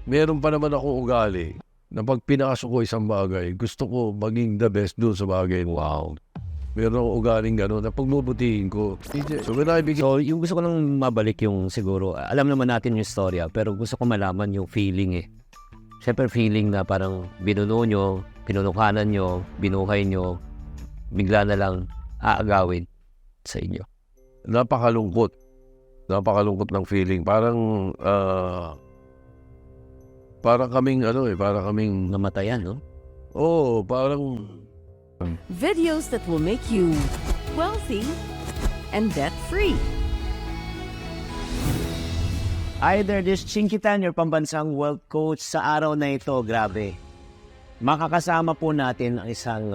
meron pa naman akong ugali na pag pinasok ko isang bagay, gusto ko maging the best doon sa bagay. Wow. Meron akong ugaling gano'n na pagbubutihin ko. So, when I begin... So, yung gusto ko lang mabalik yung siguro, alam naman natin yung storya, pero gusto ko malaman yung feeling eh. Siyempre feeling na parang binuno nyo, pinunukanan nyo, binuhay nyo, bigla na lang aagawin sa inyo. Napakalungkot. Napakalungkot ng feeling. Parang kaming parang kaming Namatayan, no? oh, parang Videos that will make you wealthy and debt-free. Either this Chinkitan, your pambansang wealth coach, sa araw na ito, grabe. Makakasama po natin ang isang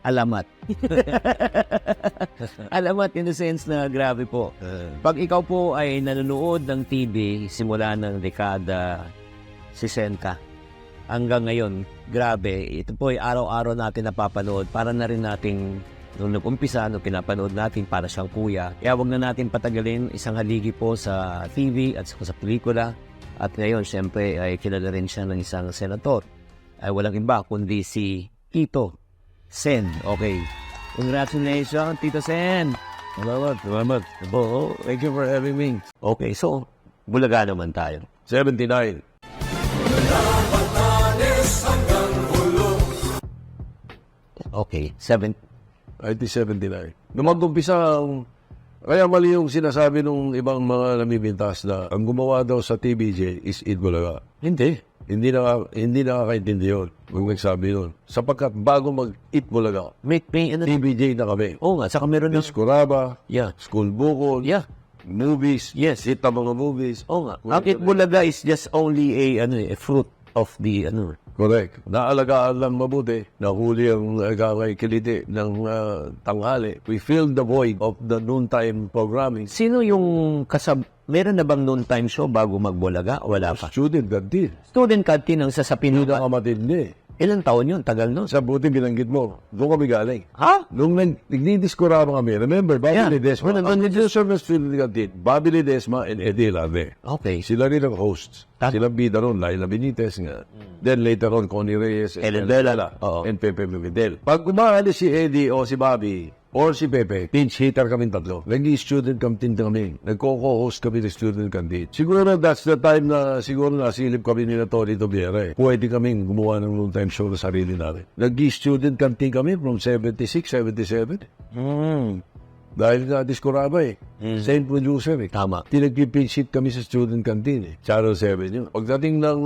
alamat. Alamat in the sense na grabe po. Pag ikaw po ay nanonood ng TV simula ng dekada 60 hanggang ngayon, grabe, ito po ay araw-araw natin napapanood. Para na rin nating nung nag-umpisa, nung pinapanood natin para siyang kuya. Kaya wag na natin patagalin, isang haligi po sa TV at sa pelikula. At ngayon, siyempre, ay kilala rin siya ng isang senator. Ay walang iba, kundi si Tito Sen. Okay. Congratulations, Tito Sen. salamat. Oh, thank you for having me. Okay, so, Bulaga naman tayo. 79. Okay, 1979. Nung mag-umpisa, kaya mali yung sinasabi ng ibang mga namibintas na ang gumawa daw sa TVJ is Eat Bulaga. Hindi. Hindi nakakaintindi yun. Huwag nagsabi yun. Sapagkat bago mag-Eat Bulaga, May TVJ na kami. Oo nga, saka meron ng... Discoraba, Yeah. School Bukol, Yeah. movies, Yes. hit na mga movies. Oo nga. Ang Eat Bulaga is just only a fruit of the, Correct. Naalagaan lang mabuti. Nahuli ang kiliti ng tanghali. We filled the void of the noontime programming. Sino yung meron na bang noon time show bago magbulaga? Wala pa. Student canteen. Student canteen ang sasapin Hindi na matindi. Ilang taon yun? Tagal nun. Sa buti binanggit mo. Doon kami galing. Ha? Nung nagdidiskurama kami, remember, Bobby Yeah. Ledesma. Ang nagsiserve ng student canteen, Bobby Ledesma and Eddie Lave. Okay. Sila rin ang hosts. Silang bida ron, Laila Benitez nga. Then later on, Connie Reyes, Ellen Dela, Oo. and Pepe Miguel. Pag umaalis si Eddie o si Bobby, or si Pepe, pinch hitter kami tatlo. Nag-student canteen kami. Nagko-co-host kami ng student canteen. Siguro that's the time na siguro nasilip kami ni Tony Tobiera. Pwede kaming gumawa ng noontime show na sarili namin. Nag-student canteen kami from 76, 77. Dahil nga Discoraba same producer Tama. Tinagpipinch hit kami sa student canteen Channel 7 yun. Pagdating ng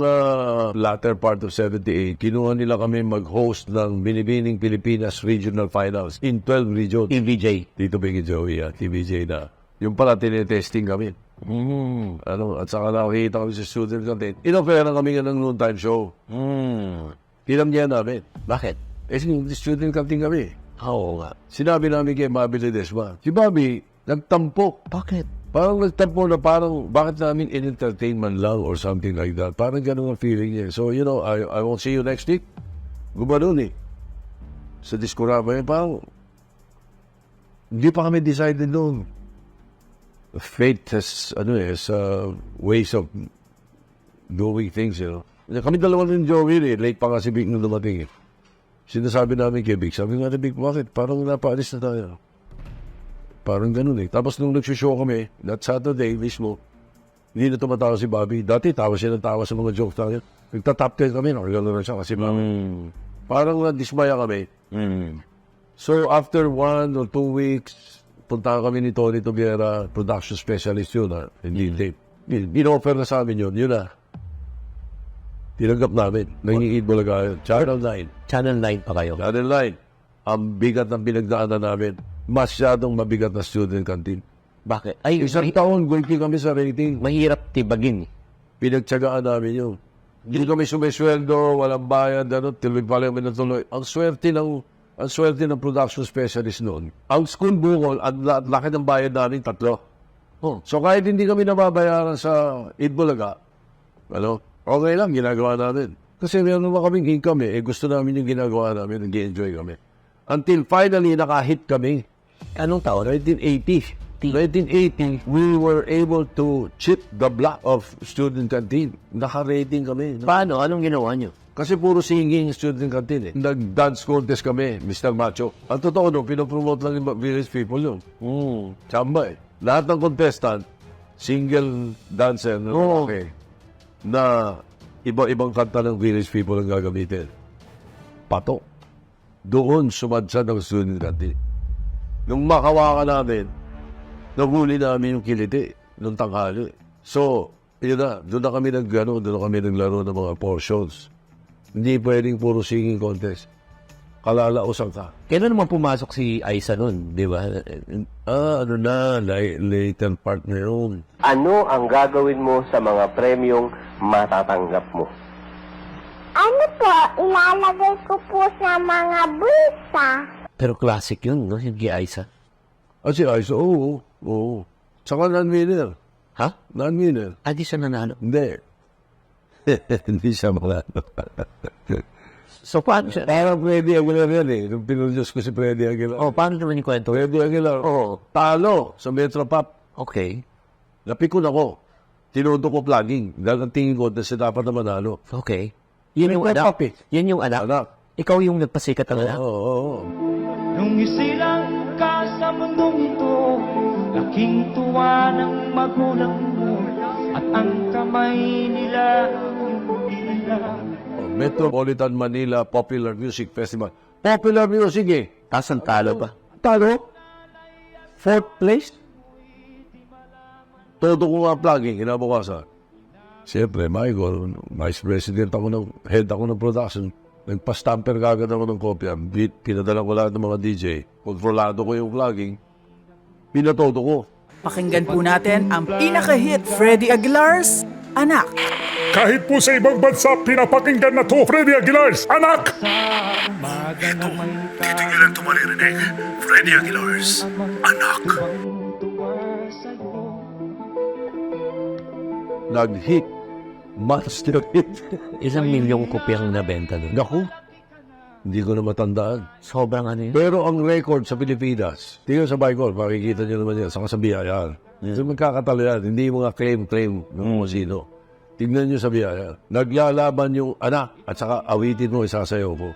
latter part of 78, kinuha nila kami mag-host ng Binibining Pilipinas Regional Finals in 12 regions. TVJ. Dito Biggie Joey, TVJ na. Yung pala, tinetesting kami. At saka nakakita kami sa student canteen. Inofera kami nga ng noontime show. Pinamdihan namin. Bakit? Student canteen kami. Oo nga. Sinabi namin kay Bobby Ledesma. Si Bobby, nagtampo. Bakit? Parang nagtampo na bakit namin in-entertainment lang or something like that. Parang ganun ang feeling niya. So, I won't see you next week. Gumanon Sa Discorama parang hindi pa kami decided noon. Fate has, ways of doing things, Kami dalawa ng Joey, late pa nga si Vic nung dumating, Sinasabi namin kay Vic, sabi nga ni Vic, bakit? Parang napaalis na tayo. Parang ganun Tapos nung nagsushow kami, that Saturday mismo, hindi na tumatawa si Bobby. Dati tawa siya ng tawa sa mga jokes natin. Nagtatap 10 kami, nakagano na siya kasi parang na-dismaya kami. So after 1 or 2 weeks, punta kami ni Tony Tobiera, production specialist yun hindi tape. Binoffer na sa amin yun na. Tinanggap namin. Nangingid Bulaga yun. Channel 9. Channel 9 pa kayo. Channel 9. Ang bigat ng pinagdaanan namin. Masyadong mabigat na student canteen. Bakit? Ay, Isang taon, gulpi kami sa rating. mahirap tibagin. Pinagtsagaan namin yun. Hindi kami sumisweldo, walang bayad, tuloy pala kami natuloy. Ang swerte ng production specialist noon. Ang School Bukol, at laki ng bayad namin, 3. So kahit hindi kami nababayaran sa Eat Bulaga, okay lang, ginagawa natin. Kasi meron naman kaming income gusto namin yung ginagawa namin, nag-enjoy kami. Until finally, nakahit kami. Anong taon? 1980. 1980, we were able to chip the block of student canteen. Naka-rating kami. Paano? Anong ginawa nyo? Kasi puro singing student canteen eh. Nag-dance contest kami, Mr. Macho. Ang totoo no, pinopromote lang yung village people yun. Chamba eh. Lahat ng contestant, single dancer na lalaki, na iba-ibang kanta ng village people ang gagamitin. Pato. Doon sumadsad ang student canteen. Nung makawakan namin, nahuli namin yung kiliti nung tanghali. So, yun na, doon na kami naglaro ng mga portions. Hindi pwedeng puro singing contest. Kalalausan ka. Kailan naman pumasok si Aiza nun, di ba? Later part na yun. Ano ang gagawin mo sa mga premyong matatanggap mo? Ano po, ilalagay ko po sa mga bulsa. Pero classic yun, no? Yung kay Aiza. Si Aiza, oo. Saka non-winner. Ha? Non-winner. Di siya nanalo. Hindi. Hindi siya manalo. So, paano siya? Parang Freddy Aguilar yan eh. Nung pinudyos ko si Freddy Aguilar. Paano naman yung kwento? Freddy Aguilar. Talo sa Metropop. Okay. Napikon ako. Tinuto ko plugging. Dahil ang tingin ko na siya dapat na manalo. Okay. Yan yung anak. Yan yung anak. Ikaw yung nagpasikat ang anak. Oo. Nung isilang ka sa mundong ito, laking tuwa ng magulang mo, at ang kamay nila hindi nila. Metropolitan Manila Popular Music Festival. Popular music eh. Tapos ang talo pa. Talo? Fourth place? Todo ko nga plugging, kinabukasan. Siyempre, Michael, Vice President ako head ako ng production. Nagpa-stamper kagad ako ng kopya. Pinadala ko lahat ng mga DJ. Kontrolado ko yung plugging. Pinatodo ko. Pakinggan po natin ang pinaka-hit Freddy Aguilar's Anak. Kahit po sa ibang bansa, pinapakinggan na to, Freddy Aguilar's Anak! Ito, dito nyo lang ito maririnig. Freddy Aguilar's Anak. Nag-hit. Monster hit. 1,000,000 kopyang nabenta doon. Naku. Hindi ko na matandaan. Sobrang ano yun. Pero ang record sa Pilipinas, tingnan sa Bicol, makikita nyo naman yan, saka sa Biyayan. So magkakatalo yan, hindi mga claim ng mga sino. Tingnan nyo sa Biyayan. Naglalaban yung anak at saka awitin mo, isasayaw ko.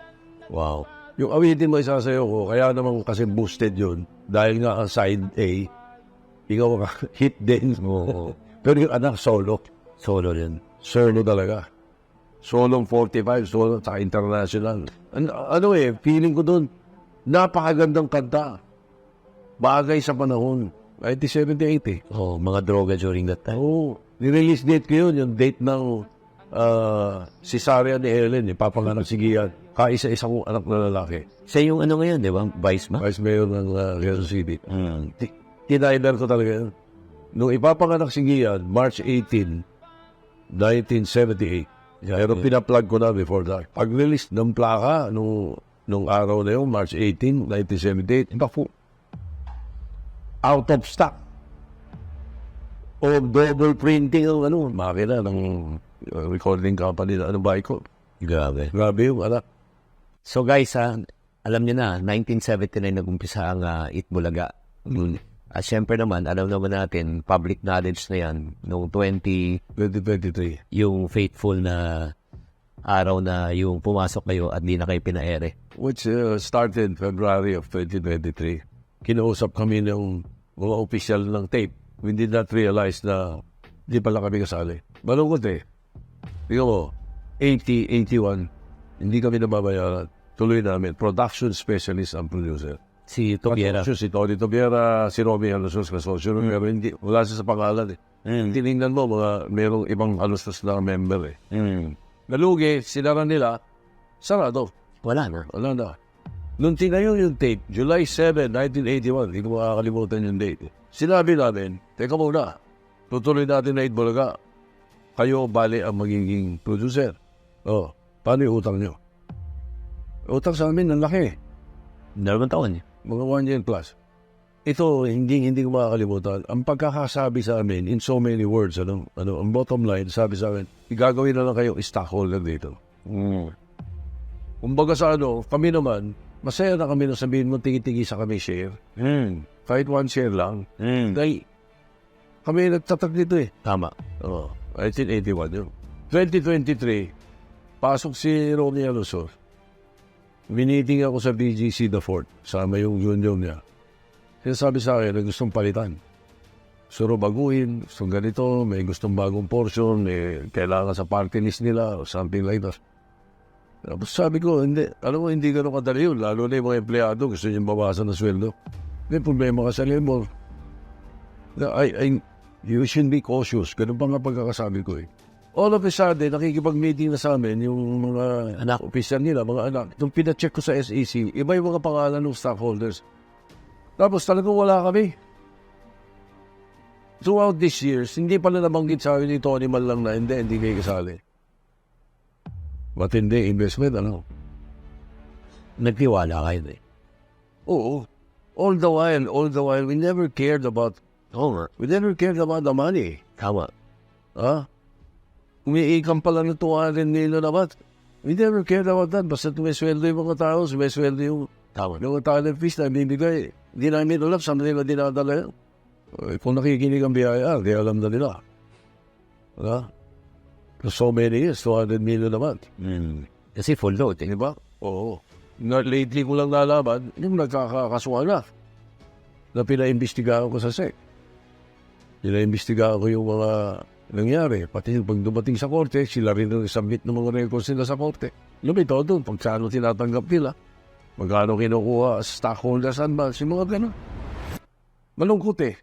Wow. Yung awitin mo, isasayaw ko, kaya naman kasi boosted yun. Dahil nga ang side A, ikaw hit din. Pero yung anak, solo. Solo din. Solo talaga. Solo 45, solo sa international. Feeling ko doon, napakagandang kanta. Bagay sa panahon. 1978 eh. Mga droga during that time. Nirelease date ko yun, yung date ng cesarean ni Helen, papanganak si Gian. Kaisa-isa kong anak na lalaki. Siya yung ano ngayon, di ba? Vice ba? Vice Mayor ng Quezon City. Tinailer ko talaga yun. Nung ipapanganak si Gian, March 18, 1978. Pero pinaplug ko na before that. Pag-release ng plaka nung araw na yun, March 18, 1978, out of stock. O double printing ng makina ng recording company na Bicol. Grabe. Grabe yung anak. So guys, alam niyo na, 1979 nag-umpisa ang Itbulaga. At syempre naman, alam naman natin, public knowledge na yan, noong 2023. Yung faithful na araw na yung pumasok kayo at di na kayo pinaere. Which started February of 2023. Kinausap kami ng mga official ng tape. We did not realize na di pala kami kasali. Malungkot eh. Tingnan mo, 80, 81, hindi kami nababayaran. Tuloy namin. Production specialist ang producer. Si Tobiera. Si Tony Tobiera, si Romy Halusos, kasosyo. Pero hindi, wala siya sa pangalan eh. Tinignan mo, merong ibang halustos na member eh. Nalugi, sinara nila, sarado. Wala na. Nung tinayo yung tape, July 7, 1981, hindi ko makakalimutan yung date. Sinabi namin, teka muna, tutuloy natin na Itbulaga. Kayo, bali, ang magiging producer. Paano yung utang nyo? Utang sa amin, ang laki. 2 taon eh. Mga 1 year plus. Ito, hindi ko makakalimutan. Ang pagkakasabi sa amin, in so many words, ang bottom line, sabi sa amin, igagawin na lang kayong stockholder dito. Kumbaga sa kami naman, masaya na kami nung sabihin mo, tigi-tigi sa kami share. kahit one share lang. Mm. Dahil kami nagtatag dito eh. Tama. Oo, 1981 yun. 2023, pasok si Ronnie Alusor. Miniting ako sa BGC The Fort. Sama yung junior niya. Sinasabi sa akin na gustong palitan. Gusto baguhin, gustong ganito, may gustong bagong portion, may kailangan sa party list nila, or something like that. Tapos sabi ko, hindi, alam mo, hindi ganun kadali yun. Lalo na yung mga empleyado, gusto niyong bawasan ng sweldo. May problema ka sa labor. You should be cautious. Ganun pa nga pagkakasabi ko eh. All of a sudden, nakikipag-meeting na sa amin yung mga anak, opisyal nila, mga anak. Nung pina-check ko sa SEC, iba yung mga pangalan ng stockholders. Tapos talagang wala kami. Throughout these years, hindi pala nabanggit sa akin ni Tony man lang na hindi kayo kasali. Matindi investment, ano? Nagtiwala kayo eh. Oo. All the while, we never cared about the money. Tama. Ha? Umiikam pala ng 200 million na ba't? We never cared about that. Basta tumisweldo yung mga tao, sumisweldo yung mga talent fees na bibigay. Hindi namin alam, saan nila dinadala yan. Kung nakikinig ang biyaya, di alam na nila. Ha? For so many years, 200 million naman. Kasi full load eh. Diba? Oo. Lately ko lang nalaman, yung nagkakasuhan na pinaimbestigahan ko sa SEC. Pinaimbestigahan ko yung mga nangyari. Pati pag dumating sa korte, sila rin nag-submit ng mga records nila sa korte. Lumito doon, pag saan tinatanggap nila, magkano kinukuha sa stockholders advance, yung mga gano'n. Malungkot eh.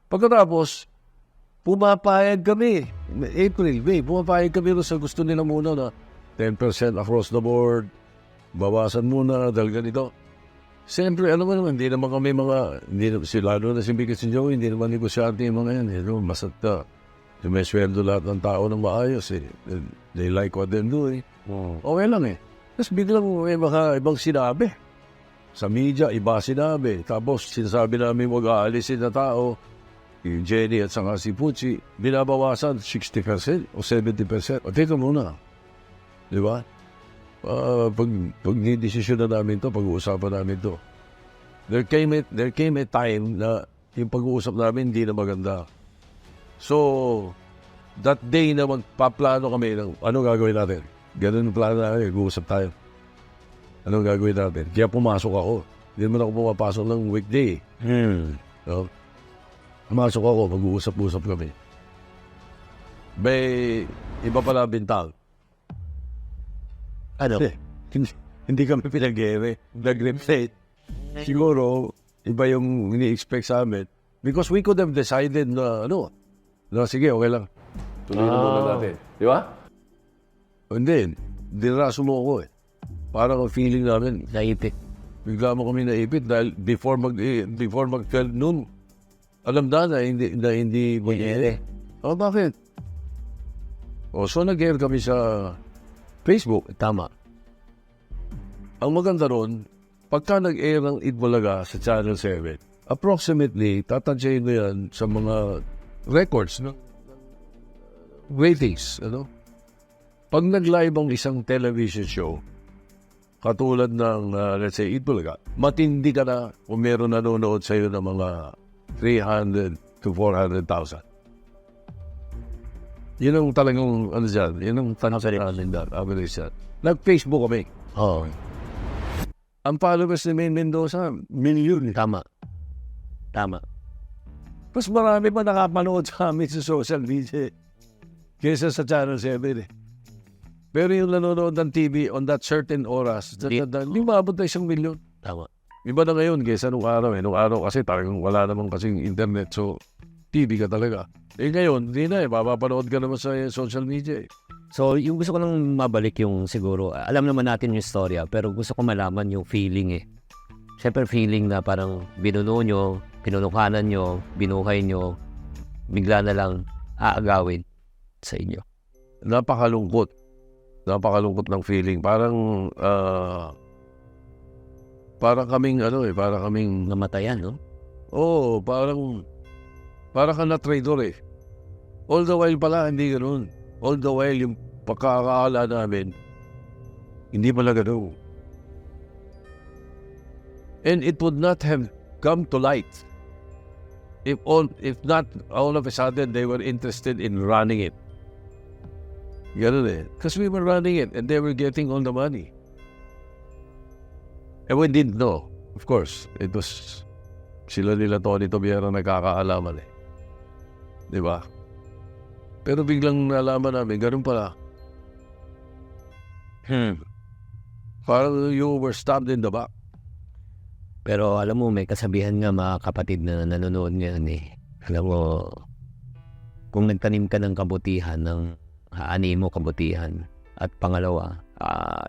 Pagkatapos, pumapayag kami. April, May, pumapayag kami sa gusto nila muna na 10% across the board, bawasan muna dahil ganito. Siyempre, ano naman, hindi naman kami lalo na si Biggest and Joey, hindi naman negosyante yung mga yan. Basta may sweldo lahat ng tao ng maayos eh. They like what they're doing. Okay lang eh. Tapos biglang may mga ibang sinabi. Sa media, iba sinabi. Tapos sinasabi namin mag-aalisin na tao, yung Jenny at saka si Pucci, binabawasan 60% o 70%. O teka muna. Di ba? Pag ni-desisyon na namin to, pag-uusapan namin to. There came a time na yung pag-uusap namin hindi na maganda. So, that day na magpaplano kami ng ano gagawin natin. Ganun ang plano namin, mag-uusap tayo. Anong gagawin natin? Kaya pumasok ako. Hindi naman ako pumapasok ng weekday. So, pumasok ako, mag-uusap-usap kami. May iba pala bintang. Ano? Hindi kami pinag-ere. Nag-replate. Siguro, iba yung ini-expect sa amin. Because we could have decided na, sige, okay lang. Tuloy na muna natin. Di ba? Hindi. Diraso mo ako eh. Parang ang feeling namin, Naipit. bigla mo kami naipit dahil before mag-12 noon, alam na hindi mag-ere. Bakit? So nag-air kami sa Facebook. Tama. Ang maganda ron, pagka nag-air ng Itbulaga sa Channel 7, approximately, tatansyahin mo yan sa mga records ng ratings. Pag nag-live ang isang television show, katulad ng, let's say, Itbulaga, matindi ka na kung meron nanonood sa'yo ng mga 300 to 400,000. Yun ang talagang, yun ang tanong sa average yan. Nag-Facebook kami. Oo. Ang followers ni Maine Mendoza, milyon. Tama. Mas marami pa nakapanood sa amin sa social media kaysa sa Channel 7 eh. Pero yung nanonood ng TV on that certain oras, hindi maabot na 1 milyon. Tama. Iba na ngayon kaysa nung araw eh. Nung araw kasi talagang wala naman kasing internet. So, TV ka talaga. Ngayon, hindi na eh. Mapapanood ka naman sa social media eh. So, yung gusto ko lang mabalik yung siguro, alam naman natin yung istorya, pero gusto ko malaman yung feeling eh. Siyempre feeling na parang binuno nyo, pinunukanan nyo, binuhay nyo, bigla na lang aagawin sa inyo. Napakalungkot ng feeling. Parang kaming parang kaming Namatayan, no? Oo, parang ka na traitor eh. All the while pala, hindi ganoon. All the while, yung pagkakaala namin, hindi pala ganoon. And it would not have come to light. If not all of a sudden they were interested in running it. Ganun eh. Because we were running it and they were getting all the money. And we didn't know. Of course, it was sila nila Tony Tobiero nagkakaalaman eh. Di ba? Pero biglang nalaman namin, ganun pala. Parang you were stabbed in the back. Pero alam mo, may kasabihan nga mga kapatid na nanonood ngayon eh. Alam mo, kung nagtanim ka ng kabutihan, ng haani mo kabutihan. At pangalawa,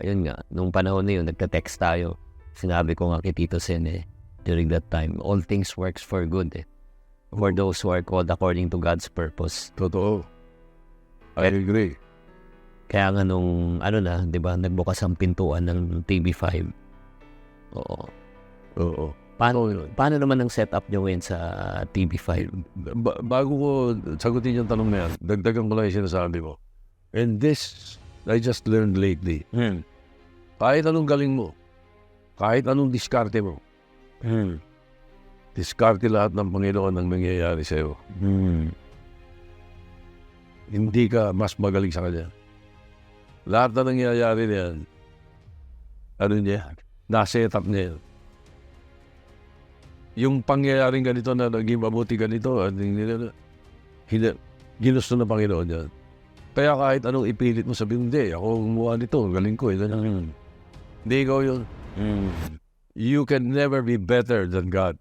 yun nga, nung panahon na yun, nagta-text tayo. Sinabi ko nga kay Tito Sen eh, during that time, all things works for good eh. For those who are called according to God's purpose. Totoo. I agree. Kaya nga nung, di ba, nagbukas ang pintuan ng TV5. Oo. Oo. Paano naman ang setup nyo ngayon sa TV5? Bago ko sagutin yung tanong na yan, dagdagan ko lang yung sinasabi mo. And this, I just learned lately. Kahit anong galing mo, kahit anong diskarte mo, diskarte lahat ng Panginoon ang nangyayari sa'yo. Hindi ka mas magaling sa Kanya. Lahat na nangyayari niyan, na-setup niya yan. Yung pangyayaring ganito na naging mabuti ganito, ginusto ng Panginoon yan. Kaya kahit anong ipilit mo, sabihin, hindi, ako gumawa nito, galing ko. Hindi ikaw yun. You can never be better than God.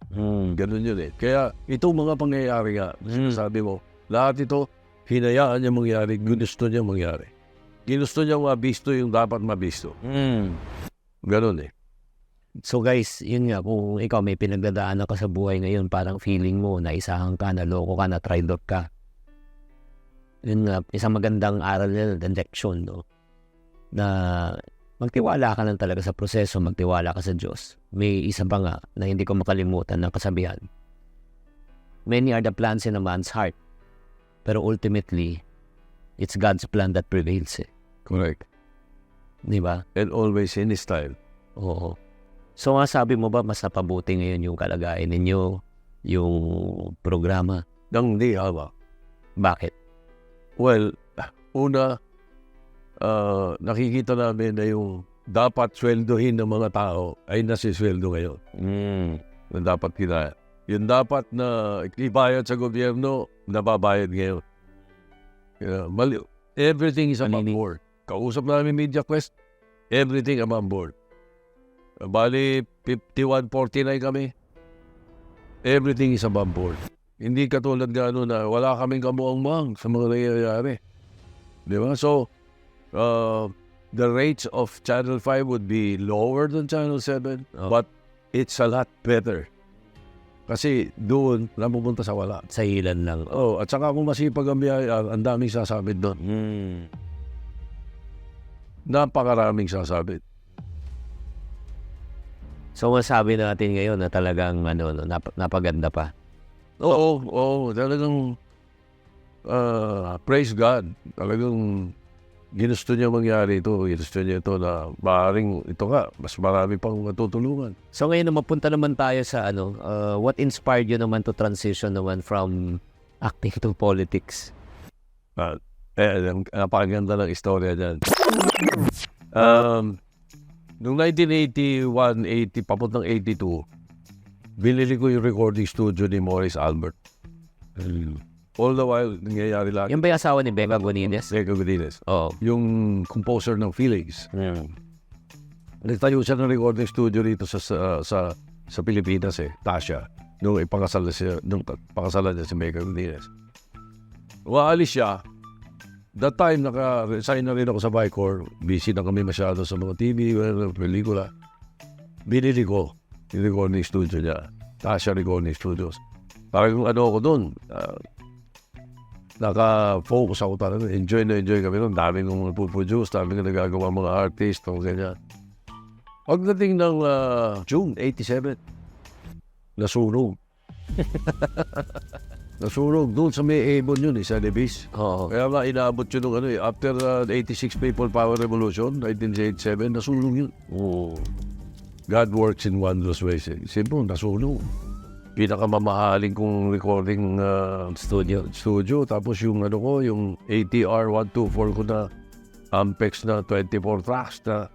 Ganun yun eh. Kaya itong mga pangyayari nga, sabi mo, lahat ito, hinayaan niya mangyari, ginusto niya mangyari. Ginusto niya mabisto yung dapat mabisto. Ganun eh. So guys, yun nga, kung ikaw may pinagdadaanan ka sa buhay ngayon, parang feeling mo, naisahan ka, naloko ka, na-traitor ka. Yun nga, isang magandang aral na leksyon, no? Na magtiwala ka lang talaga sa proseso, magtiwala ka sa Diyos. May isa pa nga na hindi ko makalimutan ng kasabihan. Many are the plans in a man's heart, pero ultimately, it's God's plan that prevails eh. Correct. Di ba? And always in His style. Oo. So nga sabi mo ba, mas napabuti ngayon yung kalagayan ninyo, yung programa? Nang di hawa. Bakit? Well, una, nakikita namin na yung dapat sweldohin ng mga tao ay nasisweldo ngayon. Na dapat kinaya. Yung dapat na ibayad sa gobyerno, nababayad ngayon. Everything is above board. Kausap namin Media Quest, everything above board. Bali, 51-49 kami. Everything is above board. Hindi katulad gano'n na wala kaming kamuang-muang sa mga nangyayari. Di ba? So, the rates of Channel 5 would be lower than Channel 7, but it's a lot better. Kasi doon, napupunta sa wala. Sa ilan lang. Oh, at saka kung masipag ang biyaya, ang daming sasabit doon. Napakaraming sasabit. So masabi natin ngayon na talagang napaganda pa. Oo, talagang praise God. Talagang ginusto niya mangyari ito. Ginusto niya ito na maaaring ito nga, mas marami pang matutulungan. So ngayon mapunta naman tayo sa what inspired you naman to transition naman from acting to politics? Napakaganda ng istorya dyan. Noong 1981, papuntang 82, binili ko yung recording studio ni Maurice Albert. All the while, nangyayari lang. Yung ba yung asawa ni Becca Gonines? Becca Gonines. Oo. Yung composer ng Feelings. Nagtayo siya ng recording studio dito sa Pilipinas eh, Tasha. Nung ipakasalan niya si Becca Gonines. Waalis siya. That time, naka-resign na rin ako sa Vicor. Busy na kami masyado sa mga TV, pelikula. Binili ko yung recording studio niya. Tasha Recording Studios. Parang ako doon. Naka-focus ako talaga. Enjoy kami doon. Dami kong nagpo-produce, dami kong nagagawa mga artist, ganyan. Pagdating ng June 87, nasunog. Nasunog doon sa may Avon yun, sa Libis. Oo. Kaya nga inaabot yun ng after 86 People Power Revolution, 1987, nasunog yun. Oo. God works in wondrous ways. Simple, nasunog. pinakamamahaling kong recording studio. Tapos yung ano ko, yung ATR 124 ko na Ampex na 24 tracks na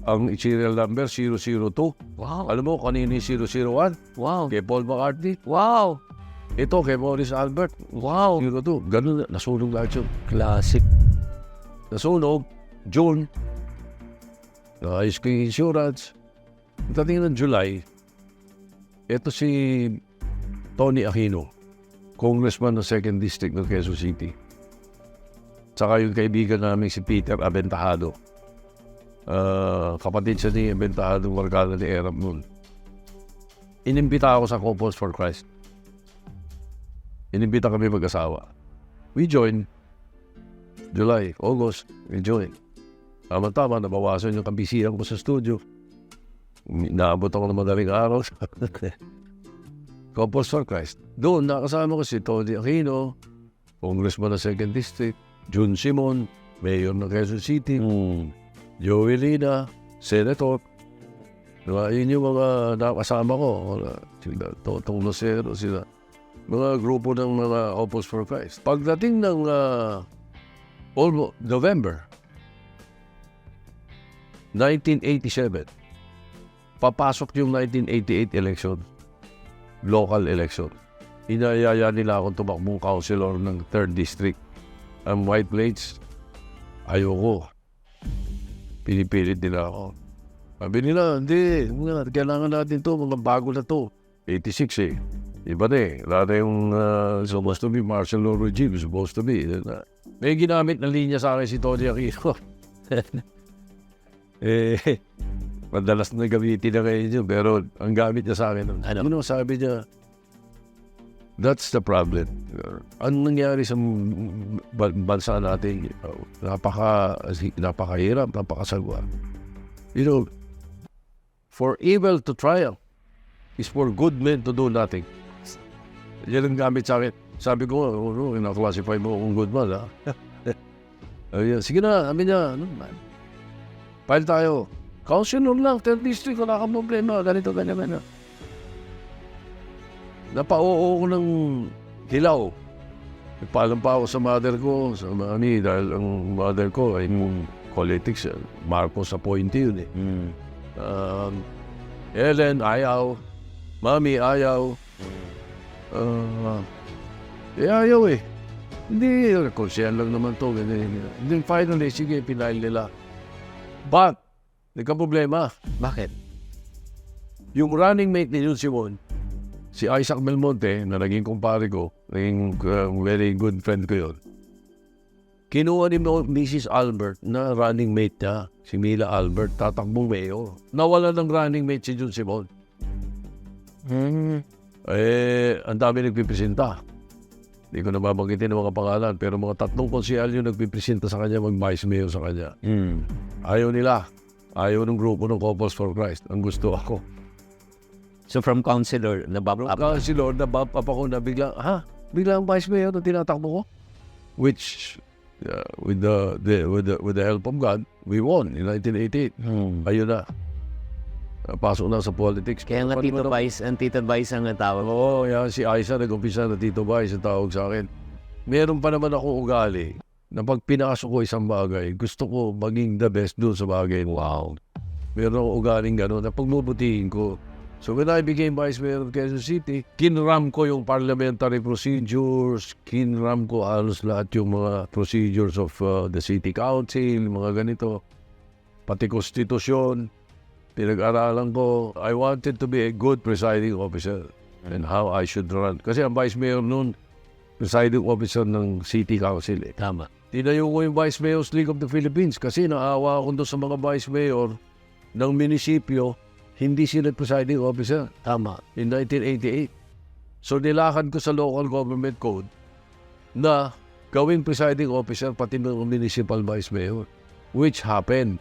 ang serial number 002. Wow. Alam mo, kanino yung 001? Wow. Kay Paul McCartney. Wow. Ito, kay Maurice Albert. Wow. 02. Ganun, nasunog lahat yun. Classic. Nasunog, June. Ayos ko yung insurance. Pagdating ng July, ito si Tony Aquino, congressman ng 2nd District ng Quezon City. Tsaka yung kaibigan namin si Peter Aventajado. Kapatid siya ni Aventajado, Wargala ni Erap noon. Inimbita ako sa Couples for Christ. Inimbita kami mag-asawa. We joined. July, August, we joined. Tama-tama, nabawasan yung kabisihan ko sa studio. Naabot ako ng madaling araw. Couples for Christ. Doon, nakasama ko si Tony Aquino, congressman ng 2nd District, June Simon, mayor ng Quezon City, Joey Lina, senator. Diba? Yun yung mga nakasama ko. Sila Totong Lucero, sila. Mga grupo ng mga Couples for Christ. Pagdating ng almost November 1987, papasok yung 1988 election, local election. Inayaya nila akong tumakbong councilor ng 3rd District. Ang White Plains, ayoko. Pinipilit nila ako. Sabi nila, hindi, kailangan natin to, mga bago na to. 86 eh. Iba na eh. Wala na yung supposed to be martial law regime, supposed to be. May ginamit na linya sa akin si Tony Aquino. Madalas na gamitin na kayo niyo, pero ang gamit niya sa akin, sabi niya, that's the problem. Ano nangyari sa bansa natin? Napakahirap, napakasagwa. You know, for evil to triumph is for good men to do nothing. Yan ang gamit sa akin. Sabi ko, ina-classify mo kung good man, ha? Sige na, sabi niya, file tayo. Councilor lang, 3rd District, wala kang problema, ganito. Napa-oo ko ng hilaw. Nagpaalam pa ako sa mother ko, sa mami, dahil ang mother ko ay politics. Marcos appointee yun eh. Ellen, ayaw. Mami, ayaw. Ayaw eh. Hindi, konsyan lang naman to. Then finally, sige, pinail nila. But, nagka-problema. Bakit? Yung running mate ni Jun Simon, si Isaac Belmonte, na naging kumpare ko, naging very good friend ko yun. Kinuha ni Mrs. Albert na running mate niya, si Mila Albert, tatakbong mayor. Nawala ng running mate si Jun Simon. Ang dami nagpipresenta. Hindi ko na babanggitin ng mga pangalan, pero mga 3 konsehal yung nagpipresenta sa kanya, mag-vice mayor sa kanya. Ayaw nila. Ayaw ng grupo ng Couples for Christ. Ang gusto ako. So from councilor, nabump up? Councilor, nabump up ako na biglang, biglang vice mayor na tinatakbo ko. Which, with the help of God, we won in 1988. Ayun na. Pasok na sa politics. Kaya nga Tito Vice, ang Tito Vice ang tawag. Oo, yan si Aiza nag-umpisa na Tito Vice ang tawag sa akin. Meron pa naman ako ugali na pag pinasok ko isang bagay, gusto ko maging the best doon sa bagay. Wow. Meron ako ugaling gano'n na pagbubutihin ko. So when I became Vice Mayor of Quezon City, kinram ko yung parliamentary procedures, kinram ko halos lahat yung mga procedures of the city council, mga ganito, pati konstitusyon. Pinag-aralan ko, I wanted to be a good presiding officer and how I should run. Kasi ang Vice Mayor noon, presiding officer ng City Council. Tama. Tinayo ko yung Vice Mayor's League of the Philippines kasi naawa ako doon sa mga Vice Mayor ng munisipyo, hindi sila presiding officer. Tama. In 1988. So nilakad ko sa local government code na gawing presiding officer pati ng municipal Vice Mayor, which happened.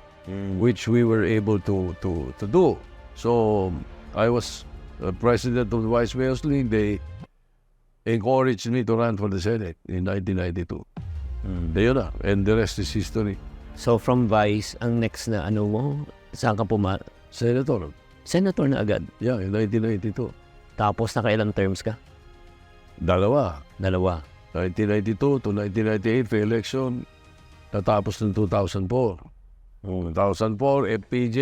Which we were able to do. So, I was president of the Vice Mayor's League. They encouraged me to run for the Senate in 1992. Ayun na. And the rest is history. So, from Vice, ang next na saan ka Senator. Senator na agad. Yeah, in 1992. Tapos nakailang terms ka? Dalawa. 1992 to 1998 re-election. Natapos ng 2004. 2004, FPJ,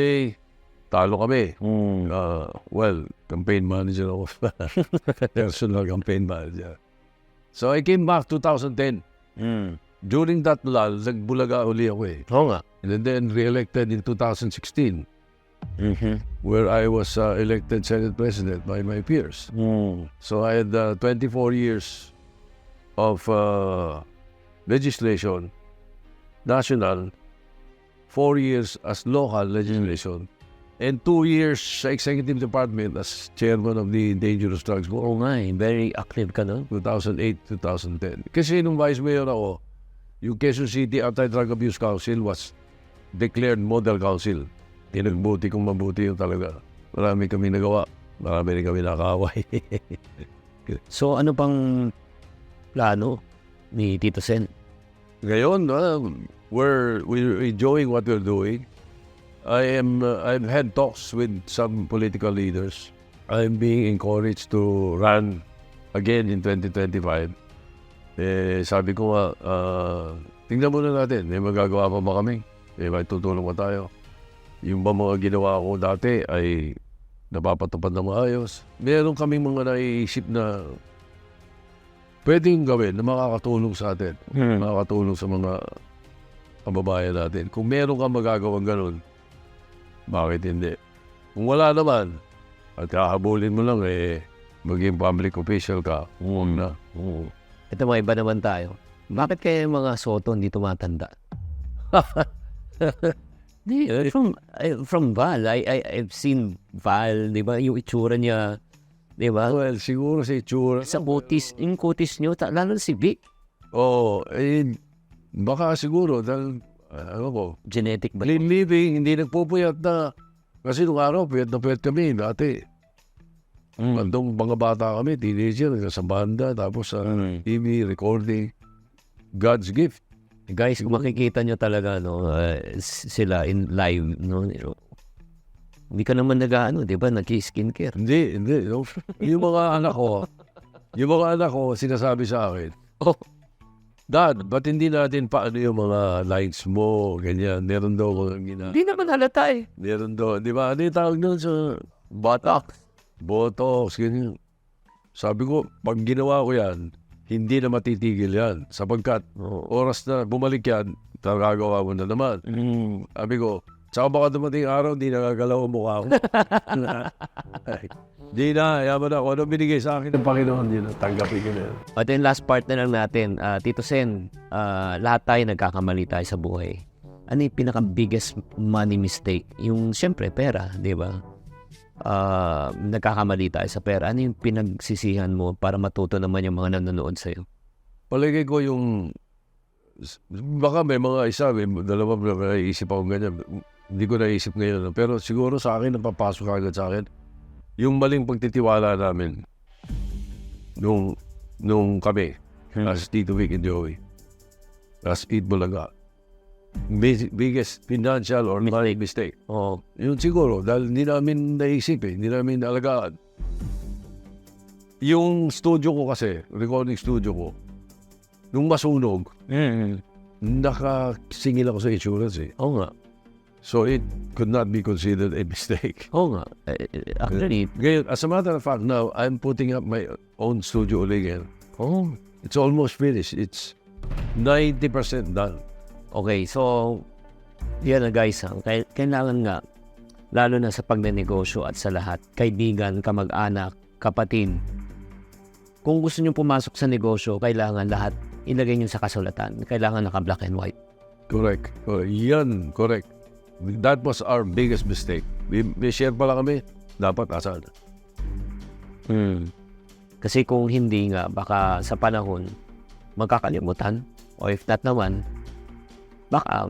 talo kami. Well, campaign manager ako. Personal campaign manager. So I came back 2010. During that lull, nagbulaga uli ako eh. Oo nga. And then re-elected in 2016. Where I was elected Senate President by my peers. So I had 24 years of legislation, national, 4 years as local legislation, and 2 years sa executive department as chairman of the Dangerous Drugs Board. Oo nga eh. Very active ka no? 2008-2010. Kasi nung vice mayor ako, yung Quezon City Anti-Drug Abuse Council was declared model council. Tinagbuti kong mabuti yung talaga. Marami kami nagawa. Marami rin kami nakaway. So ano pang plano ni Tito Sen? Ngayon, we're enjoying what we're doing. I've had talks with some political leaders. I'm being encouraged to run again in 2025. Sabi ko nga, tingnan muna natin, may magagawa pa ba kami? May tutulong pa tayo. Yung ba mga ginawa ko dati ay napapatupad na maayos. Meron kaming mga naiisip na pwedeng gawin na makakatulong sa atin. Makakatulong sa mga kababayan natin. Kung meron kang magagawang ganun, bakit hindi? Kung wala naman, at kahabulin mo lang maging public official ka, huwag na. Ito mga iba naman tayo. Bakit kaya yung mga Soto hindi tumatanda? From Val, I've seen Val, di ba? Yung itsura niya, di ba? Well, siguro sa itsura. Sa kutis, yung kutis niyo, lalo na si Vic. Baka siguro, dahil, Genetic ba? clean living, hindi nagpupuyat na. Kasi nung araw, puyat na puyat kami dati. Andong mga bata kami, teenager, sa banda, tapos sa TV, recording. God's gift. Guys, kung makikita nyo talaga, no, sila in live, no, hindi ka naman di ba, nag-skincare. Hindi. No? Yung mga anak ko, sinasabi sa akin, Dad, ba't hindi natin paano yung mga lines mo, ganyan, meron daw kung Hindi naman halata eh. Meron daw, di ba, ano yung tawag doon sa Botox, ganyan. Sabi ko, pag ginawa ko yan, hindi na matitigil yan. Sapagkat, oras na bumalik yan, gagawa mo na naman. Sabi ko, saka baka dumating araw, hindi nakagalaw ang mukha ko. Di na, yaman ako. Ano binigay sa akin ng Panginoon, yun, tanggapin ko na yan. Ito yung last part na lang natin. Tito Sen, lahat tayo nagkakamali tayo sa buhay. Ano yung pinaka-biggest money mistake? Yung, siyempre, pera, di ba? Nagkakamali tayo sa pera. Ano yung pinagsisihan mo para matuto naman yung mga nanonood sa'yo? Palagay ko yung, baka may mga isa, may dalawa na naisip ako ganyan. Hindi ko naisip ngayon. Pero siguro sa akin, napapasok agad sa akin, yung maling pagtitiwala namin nung kami, as Tito Vic and Joey, as Eat Bulaga. Biggest financial or money mistake. Yun siguro, dahil hindi namin naisip hindi namin naalagaan. Yung studio ko kasi, recording studio ko, nung masunog, nakasingil ako sa insurance Oo nga. So it could not be considered a mistake. Oo nga. Actually, As a matter of fact, now, I'm putting up my own studio ulit again. It's almost finished. It's 90% done. okay, so, yan na guys, kailangan nga, lalo na sa pagnenegosyo at sa lahat, kaibigan, kamag-anak, kapatid, kung gusto nyo pumasok sa negosyo, kailangan lahat ilagay nyo sa kasulatan. Kailangan naka-black and white. Correct. Yan, correct. That was our biggest mistake. May share pala kami, dapat asal. Kasi kung hindi nga, baka sa panahon, magkakalimutan. O if not naman, baka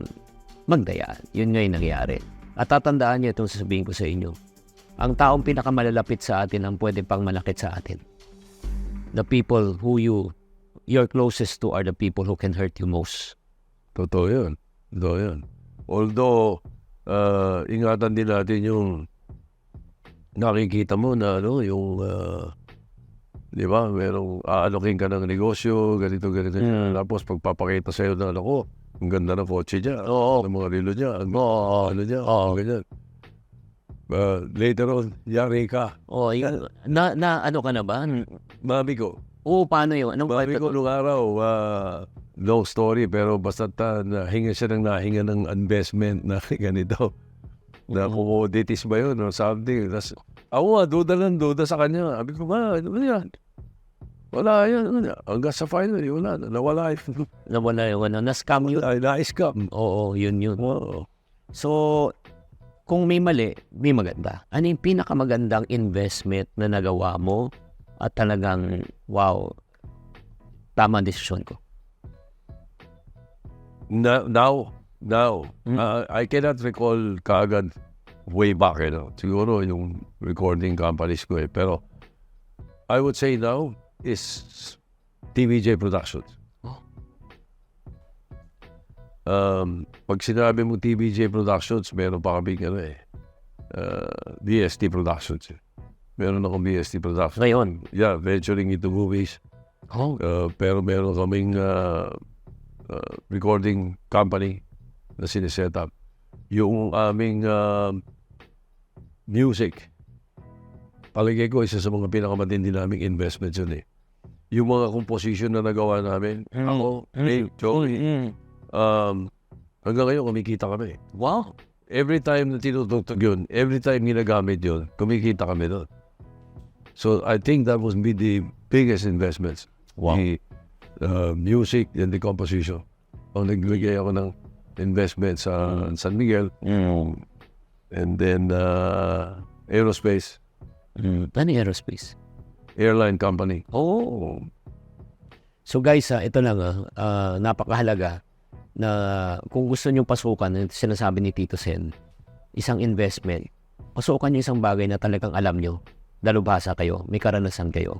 magdayaan. Yun nga yung nangyari. At tatandaan nyo itong sasabihin ko sa inyo. Ang taong pinakamalalapit sa atin ang pwede pang malakit sa atin. The people who you're closest to are the people who can hurt you most. Totoo yun. Although, ingatan din natin yung nakikita mo na yung Di ba? Merong aalokin ka ng negosyo, ganito. Tapos pagpapakita sa'yo na, ako, ang ganda ng kotse niya. Oo. Ang mga relo niya. Ano niya. Oo. Ganyan. Later on, yari ka. Oh, yun. Ano ka na ba? Mami ko. Oo, paano yun? Anong Mami ko nung araw, long story, pero basta nahinga siya ng investment na ganito. Na commodities ba yun or something. Tapos, ako nga, duda sa kanya. Sabi ko, ano yan? Wala yan. Hanggang sa final, wala. Nawala yun. Nawala yung na-scam yun. Ay, na-scam. Oo, yun. Oo. So, kung may mali, may maganda. Ano yung pinakamagandang investment na nagawa mo at talagang, wow, tama ang desisyon ko? Now, I cannot recall kaagad way back, siguro yung recording companies ko pero I would say now is TVJ Productions. Pag sinabi mo TVJ Productions, meron pa kami BST Productions. Meron akong BST Productions. Ngayon? Yeah, venturing into movies. Oh. Pero meron kaming recording company na siniset up. Yung aming music, palagay ko isa sa mga pinakamatindi naming investments yun Yung mga composition na nagawa namin, ako, Dave, Joey, hanggang ngayon kumikita kami. Wow. Every time na tinutugtog yun, every time ginagamit yun, kumikita kami doon. So I think that was the biggest investments. Wow. The music and the composition. Ang naglagay ako ng investment sa San Miguel. And then aerospace. Ano aerospace? Airline company. Oh. So guys, ito lang napakahalaga na kung gusto nyo pasukan, sinasabi ni Tito Sen, isang investment, pasukan nyo isang bagay na talagang alam nyo, dalubhasa kayo, may karanasan kayo.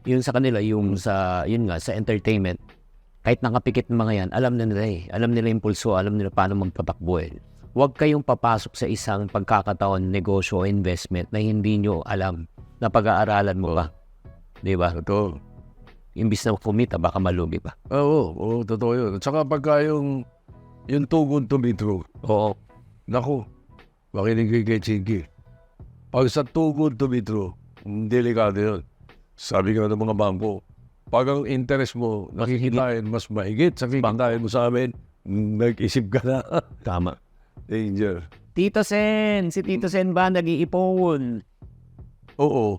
Yun sa kanila, yung sa entertainment, kahit nakapikit ng mga yan, alam na nila Alam nila yung pulso, alam nila paano magpatakbo Huwag kayong papasok sa isang pagkakataon, negosyo o investment na hindi nyo alam na pag-aaralan mo pa. Di ba? Totoo. Imbis na kumita, baka malugi pa. Oo, totoo yun. At saka pagka yung too good to be true. Oo. Naku, makinig kay Chinky. Pag sa too good to be true, delikado yun. Sabi nga ng mga bangko, pag ang interest mo nakikitain mas mahigit sa kikitain mo sa amin, nag-isip ka na. Tama. Danger. Tito Sen! Si Tito Sen ba nag-iipon? Oo.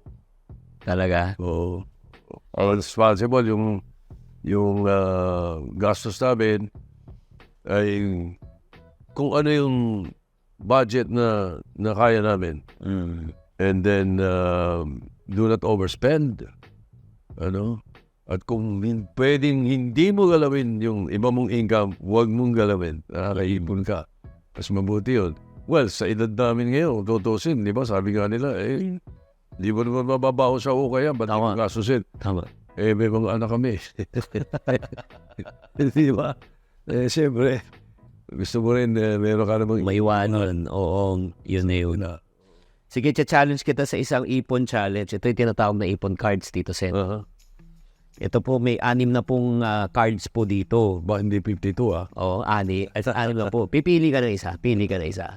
Talaga? Oo. Responsible yung gastos namin ay kung ano yung budget na kaya namin. And then do not overspend. At kung pwedeng hindi mo galawin yung iba mong income, huwag mong galawin. Nakakaipon ka. Mas mabuti yun. Well, sa edad namin ngayon, tutusin, di ba? Sabi nga nila, di mo naman mababaho sa ukay yan, ba't yung gasusin? Tama. May mga anak kami. Di ba? Siyempre, gusto mo rin, meron ka namang Maiwanan. Oo, yun na yun. Sige, challenge kita sa isang ipon challenge. Ito yung tinatawag na ipon cards, Tito Sen. Ito po, may 6 na pong cards po dito. Ba, hindi 52 Oo, 6 na po. Pili ka na isa.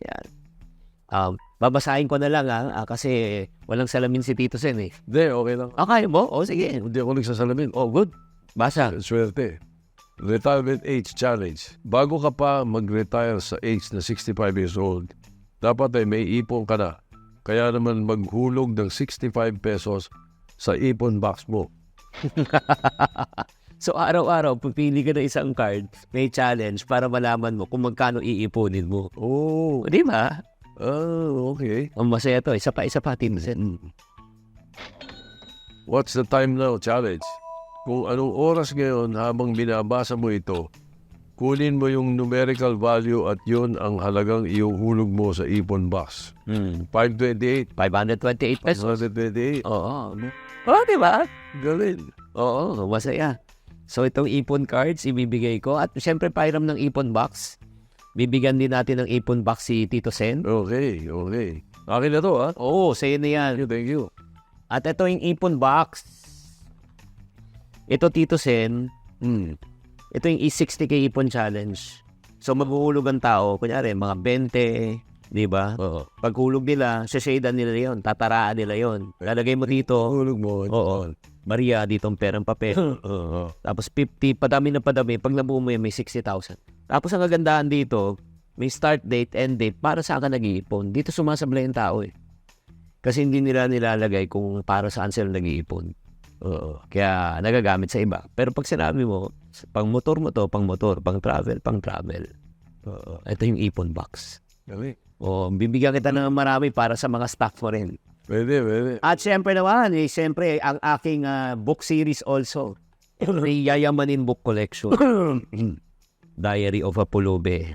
Yan. Babasahin ko na lang kasi walang salamin si Tito Sen Hindi, okay lang. Kaya mo? Sige. Hindi ako nagsasalamin. Good. Basa. Swerte. Retirement Age Challenge. Bago ka pa mag-retire sa age na 65 years old, dapat ay may ipon ka na. Kaya naman maghulog ng 65 pesos sa ipon box mo. So araw-araw, pipili ka ng isang card, may challenge para malaman mo kung magkano iipunin mo. Oh. Di ba? Okay. Ang masaya to. Isa pa, Tito Sen. What's the time now challenge? Kung anong oras ngayon habang binabasa mo ito, kunin mo yung numerical value at yun ang halagang iuhulog mo sa ipon box. 528. 528 pesos. 528. Oo. Di ba? Galing. Oo, masaya. So itong ipon cards, ibibigay ko. At syempre, pairam ng ipon box. Bibigyan din natin ng ipon box si Tito Sen. Okay. Akin na to, Oo, sa'yo na yan. Thank you. At ito yung ipon box. Ito, Tito Sen, ito yung E60K ipon challenge. So, maghuhulog ang tao. Kunyari, mga 20, di ba? Oo. Paghulog nila, shadan nila yon, tataraan nila yon. Lalagay mo dito, Hulog mo. oo, Maria, dito ang perang papel. Oo. Tapos 50, padami na padami. Pag nabuo mo yan, may 60,000. Tapos ang kagandahan dito, may start date, end date, para saan ka nag-iipon. Dito sumasablay yung tao eh. Kasi hindi nila nilalagay kung para saan sila nag-iipon. Oo. Kaya nagagamit sa iba. Pero pag sinabi mo, pang motor mo to, pang motor, pang travel, pang travel. Oo. Ito yung ipon box. Galing. O, bibigyan kita ng marami para sa mga stock mo rin. Pwede. At syempre naman, siyempre, ang aking book series also. May Yayamanin Book Collection. Diary of a Pulubi.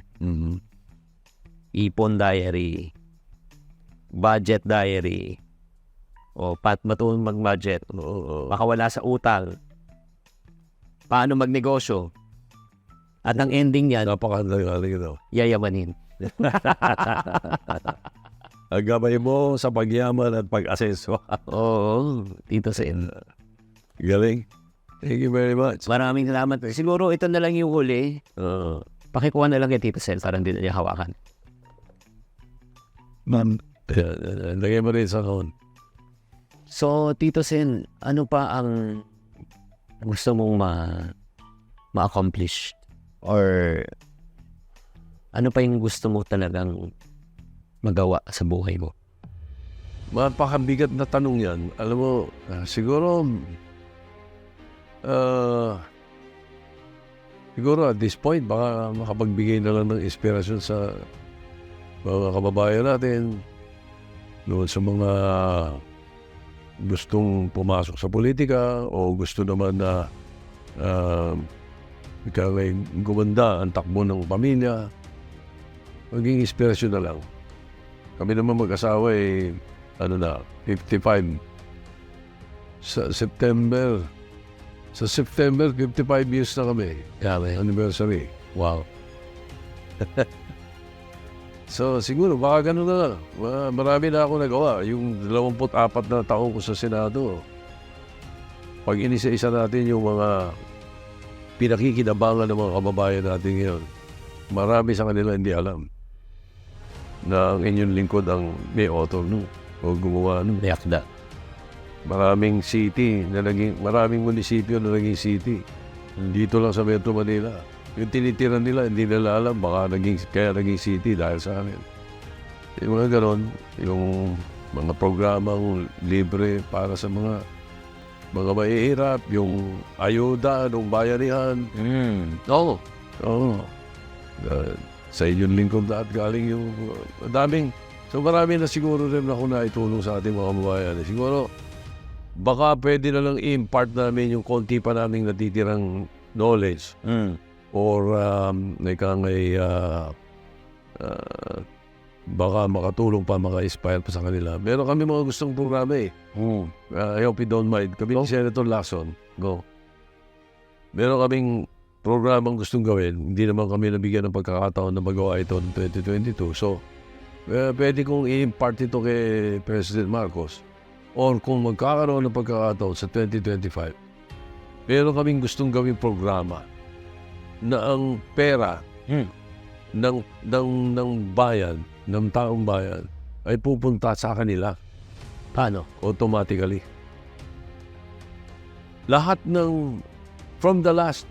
Ipon Diary. Budget Diary. O, matuon mag-budget. Makawala sa utang. Paano magnegosyo. At ang ending niyan, Napakagaling ito. yayamanin. Ang gabay mo sa pagyaman at pag-asenso. Oo, Tito Sen. Galing. Thank you very much. Maraming salamat. Siguro ito na lang yung huli. Pakikuha na lang kay Tito Sen para hindi na niya hawakan. Lagay mo rin sa account. So, Tito Sen, ano pa ang gusto mong ma-accomplish? Or ano pa yung gusto mo talagang magawa sa buhay mo? Mapakabigat na tanong yan. Alam mo, siguro at this point, baka makapagbigay na lang ng inspirasyon sa mga kababayan natin, doon sa mga gustong pumasok sa politika o gusto naman na gumanda ang takbo ng pamilya. Maging inspirasyon na lang. Kami naman mag-asawa 55. Sa September 55 years na kami. Anniversary. Wow. So, siguro, baka ganun na lang. Marami na ako nagawa. Yung 24 na taon ko sa Senado. Pag inisa-isa natin yung mga pinakikinabangan ng mga kababayan natin ngayon, marami sa kanila hindi alam na ang inyong lingkod ang may author o gumawa Reakda. Maraming munisipyo na naging city. Dito lang sa Metro Manila. Yung tinitiran nila, hindi nila alam, kaya naging city dahil sa amin. Yung mga ganon, yung mga programang libre para sa mga mahihirap, yung ayuda ng bayanihan. Oo. Sa inyong lingkod lahat galing yung marami na siguro rin ako na itulong sa ating mga kababayan. Siguro, baka pwede na lang i-impart namin yung konti pa naming natitirang knowledge. Or baka makatulong pa, maka-inspire pa sa kanila. Meron kami mga gustong programa I hope you don't mind. Kami ni Senator Lacson. Meron kaming programang gustong gawin. Hindi naman kami nabigyan ng pagkakataon na magawa ito ng 2022. So, pwede kong i-impart ito kay President Marcos. Or kung magkakaroon ng pagkakataon sa 2025, meron kaming gustong gawing programa na ang pera ng bayan, ng taong bayan, ay pupunta sa kanila. Paano? Automatically. Lahat from the last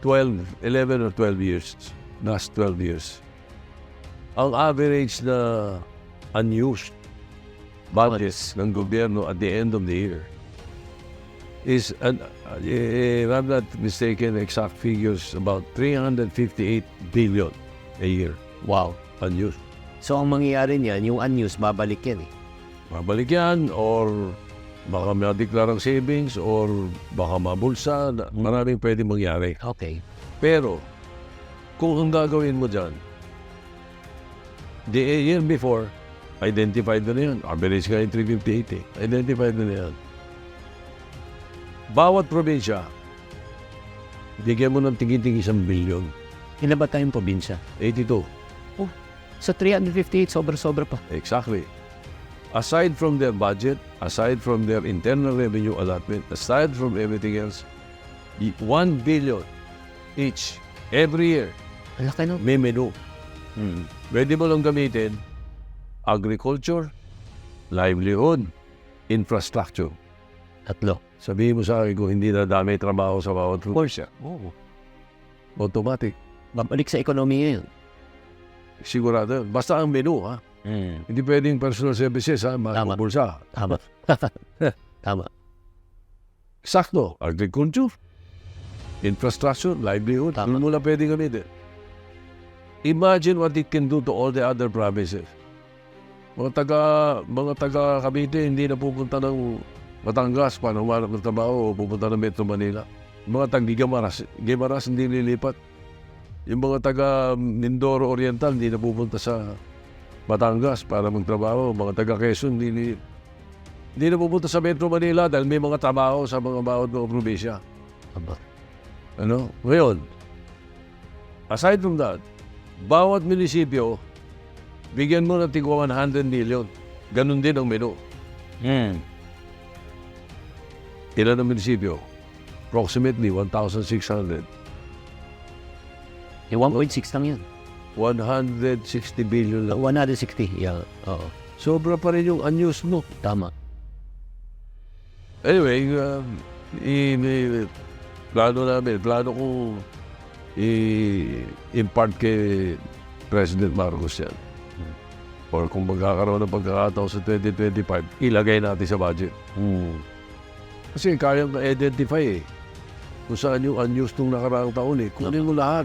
11 or 12 years, ang average na unused budget ng gobyerno at the end of the year is, if I'm not mistaken, exact figures, about 358 billion a year. Wow. Unused. So, ang mangyayari niyan, yung unused, babalik yan Babalik yan, or baka madeklarang savings, or baka mabulsa. Maraming pwede mangyari. Okay. Pero, kung ang gagawin mo dyan, the year before, identified na yan. Average nga yung 358 Identified na yan. Bawat probinsya, bigyan mo ng tingin-tingin 1 billion. Ilan ba tayong probinsya? 82. Sa 358, sobra-sobra pa. Exactly. Aside from their budget, aside from their internal revenue allotment, aside from everything else, 1 billion each every year. Ang laki nun. May menu. Pwede mo lang gamitin agriculture, livelihood, infrastructure. Tatlo. Sabihin mo sa akin kung hindi na dami trabaho sa bawat Of course. Oo. automatic. Babalik sa ekonomiya yun. Sigurado. Basta ang menu, ha? Hindi pwedeng personal services, ha? Tama. Bulsa. Tama. Tama. Sakto. Agriculture, infrastructure, livelihood. Tama. Doon mo lang pwedeng gamitin. Imagine what it can do to all the other provinces. Mga taga Cavite hindi na pupunta ng Batangas para humanap ng trabaho o pupunta ng Metro Manila. Mga taga-Guimaras hindi nilipat. Yung mga taga Mindoro Oriental hindi na pupunta sa Batangas para magtrabaho. Mga taga Quezon hindi na pupunta sa Metro Manila dahil may mga trabaho sa mga bawat mga probinsya. Ano? Ngayon, aside from that, bawat munisipyo, bigyan mo ng tigwa 100 million. Ganun din ang menu. Ilan ang munisipyo? Approximately 1,600. Yung 1.6 lang yun. 160 billion lang. 160. Yeah. Oo. Sobra pa rin yung unused mo. Tama. Anyway, plano kong i-impart kay President Marcos yan. Or kung magkakaroon ng pagkakataon sa 2025, ilagay natin sa budget. Kasi kayang identify kung saan yung unused nung nakaraang taon Kunin mo lahat.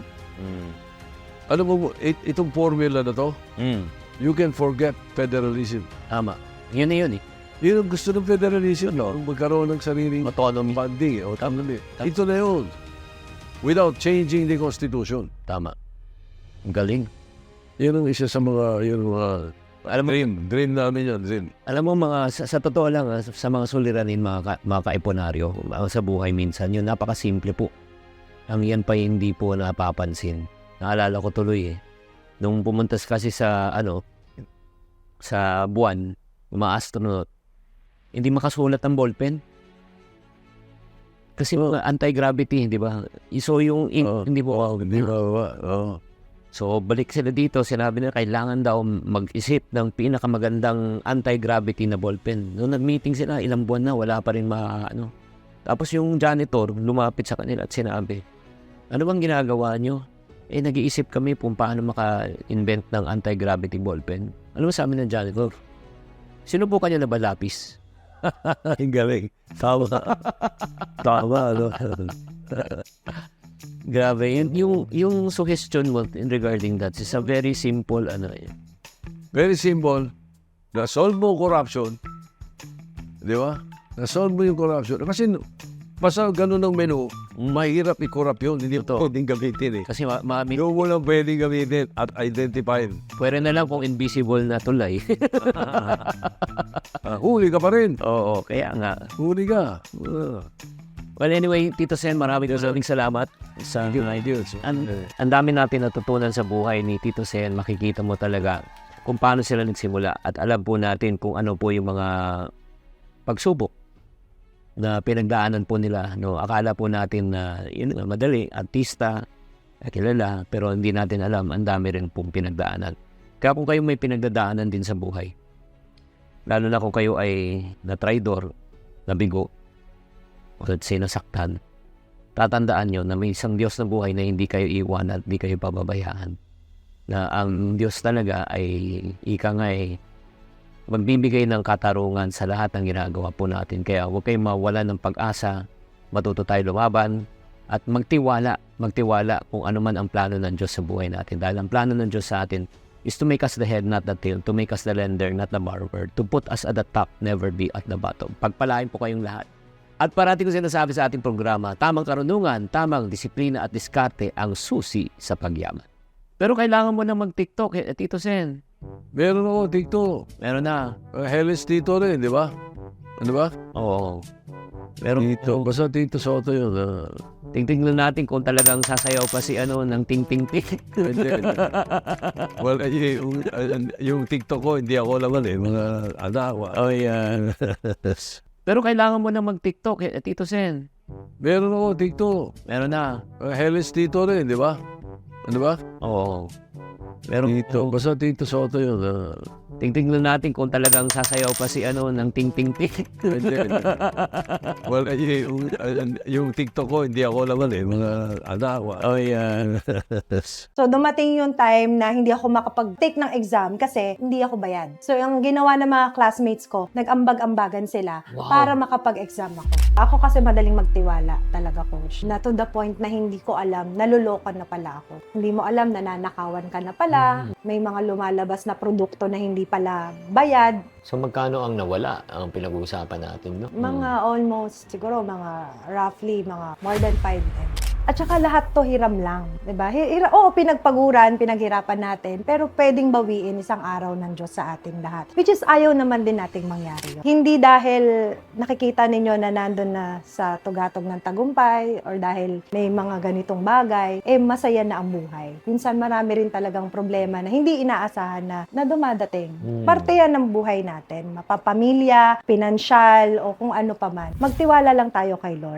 Ano mo, itong formula na to, you can forget federalism. Tama. Yun na yun eh. Yun ang gusto ng federalism, no? Magkaroon ng sariling Autonomy. funding. Autonomy. Ito na yun. Without changing the Constitution. Tama. Ang galing. Yan ang isa sa mga, Alam mo, dream namin yan, dream. Alam mo sa totoo lang, sa mga suliranin, mga kaiponaryo, sa buhay minsan, yun napakasimple po. Ang yan pa hindi po napapansin. Naalala ko tuloy nung pumuntas kasi sa buwan, mga astronaut, hindi makasulat ang ballpen. Kasi anti-gravity, di ba? So yung ink, hindi po. Hindi ba? So, balik sila dito. Sinabi nila, kailangan daw mag-isip ng pinakamagandang anti-gravity na ballpen. Noong nag-meeting sila, ilang buwan na, wala pa rin Tapos yung janitor, lumapit sa kanila at sinabi, ano bang ginagawa nyo? Nag-iisip kami kung paano maka-invent ng anti-gravity ballpen. Ano sa amin ng janitor? Sinubukan nyo na ba lapis? Ang galing. Tama. Grabe, yung suggestion mo regarding that is a very simple Very simple. Na-solve mo corruption. Di ba? Na-solve mo yung corruption. Kasi basta ganun ang menu, mahirap i-corrupt yun. Hindi po pwedeng gamitin Kasi Yung mo lang pwedeng gamitin at identify. pwede na lang kung invisible na tulay. Huli ka pa rin. Oo, kaya nga. Huli ka. Well, anyway, Tito Sen, maraming salamat sa ideas. Ang dami natin natutunan sa buhay ni Tito Sen. Makikita mo talaga kung paano sila nagsimula at alam po natin kung ano po yung mga pagsubok na pinagdaanan po nila. Akala po natin na madali, artista, kilala, pero hindi natin alam, ang dami rin pong pinagdaanan. Kaya kung kayo may pinagdadaanan din sa buhay, lalo na kung kayo ay na-traidor, nabigo, o let's say nasaktan, tatandaan nyo na may isang Diyos na buhay na hindi kayo iwanan at hindi kayo pababayaan. Na ang Diyos talaga ay magbibigay ng katarungan sa lahat ng ginagawa po natin. Kaya huwag kayong mawala ng pag-asa, matuto tayo lumaban, at magtiwala kung ano man ang plano ng Diyos sa buhay natin. Dahil ang plano ng Diyos sa atin is to make us the head, not the tail, to make us the lender, not the borrower, to put us at the top, never be at the bottom. Pagpalain po kayong lahat. At parati ko sinasabi sa ating programa, tamang karunungan, tamang disiplina at diskarte ang susi sa pagyaman. Pero kailangan mo na mag-TikTok, Tito Sen. Meron ako, TikTok. Meron na. Hellis Tito rin, di ba? Ano ba? Oo. Meron Tito. Basta Tito Soto yun. Tingnan natin kung talagang sasayaw pa si ng ting ting ting. Hindi. Well, yung TikTok ko, hindi ako naman mga anak. Oh, yan. Pero kailangan mo na mag-TikTok, Tito Sen. Meron ako TikTok. Meron na. Hellis Tito rin, di ba? Ano ba? Oo. Meron Tito. Basta Tito Soto yun. Tingnan natin kung talagang sasayaw pa si ng ting ting ting. Hindi. Well, yung TikTok ko, hindi ako naman mga anak. Oh, yan. So, dumating yung time na hindi ako makapag-take ng exam kasi hindi ako bayad. So, yung ginawa ng mga classmates ko, nag-ambag-ambagan sila para makapag-exam ako. Ako kasi madaling magtiwala talaga, coach. Na to the point na hindi ko alam, nalulokon na pala ako. Hindi mo alam, nananakawan ka na pala. May mga lumalabas na produkto na hindi pala bayad. So magkano ang nawala ang pinag-uusapan natin, no? Mga almost, siguro roughly, more than 5M. At saka lahat to hiram lang, 'di ba? Oo, pinagpaguran, pinaghirapan natin, pero pwedeng bawiin isang araw ng Diyos sa ating lahat. Which is ayaw naman din nating mangyari yun. Hindi dahil nakikita ninyo na nandun na sa tugatog ng tagumpay or dahil may mga ganitong bagay, masaya na ang buhay. Minsan marami rin talagang problema na hindi inaasahan na dumadating. Parte yan ng buhay natin, mapapamilya, pinansyal, o kung ano pa man. Magtiwala lang tayo kay Lord.